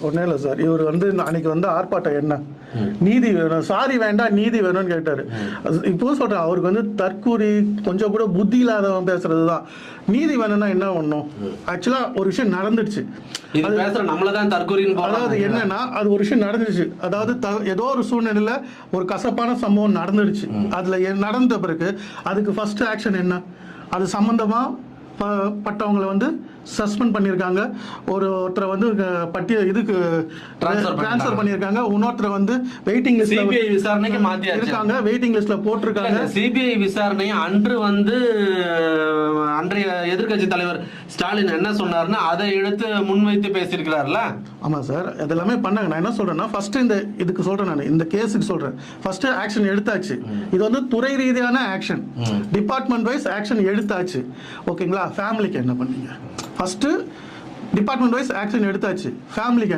ஒன்றும் இல்லை சார். இவர் அன்னைக்கு ஆர்ப்பாட்டம் என்ன நீதி வேணும், சாரி வேண்டாம் நீதி வேணும்னு கேட்டாரு. இப்போ சொல்றேன், அவருக்கு தற்கூரி கொஞ்சம் கூட புத்தி இல்லாதவன் பேசுறது தான். நீதி வேணும்னா என்ன ஒண்ணும், ஆக்சுவலா ஒரு விஷயம் நடந்துடுச்சு. அதாவது என்னன்னா, அது ஒரு விஷயம் நடந்துச்சு. அதாவது ஏதோ ஒரு சூழ்நிலையில ஒரு கசப்பான சம்பவம் நடந்துடுச்சு. அதுல நடந்த பிறகு அதுக்கு ஃபர்ஸ்ட் ஆக்ஷன் என்ன? அது சம்பந்தமா பட்டவங்களை சஸ்பெண்ட் பண்ணியிருக்காங்க. ஒருத்தரை இதுக்கு ட்ரான்ஸ்ஃபர் பண்ணியிருக்காங்க. இன்னொருத்தரை வெயிட்டிங் லிஸ்ட்ல விசாரணைக்கு மாத்தி இருக்காங்க, வெயிட்டிங் லிஸ்ட்ல போட்டிருக்காங்க. சிபிஐ விசாரணை அன்றைய எதிர்கட்சி தலைவர் ஸ்டாலின் என்ன சொன்னார்னா அதை எடுத்து முன்வைத்து பேசியிருக்கிறார்ல. ஆமா சார், அதெல்லாமே பண்ணாங்க. நான் என்ன சொல்றேன்னா, ஃபர்ஸ்ட் இதுக்கு சொல்றேன், நான் இந்த கேஸுக்கு சொல்றேன், ஃபர்ஸ்ட் ஆக்ஷன் எடுத்தாச்சு. இது துறை ரீதியான ஆக்ஷன், டிபார்ட்மெண்ட் வைஸ் ஆக்ஷன் எடுத்தாச்சு. ஓகேங்களா? ஃபேமிலிக்கு என்ன பண்ணீங்க? ஃபர்ஸ்ட் டிபார்ட்மெண்ட் வைஸ் ஆக்ஷன் எடுத்தாச்சு, ஃபேமிலிக்கு என்ன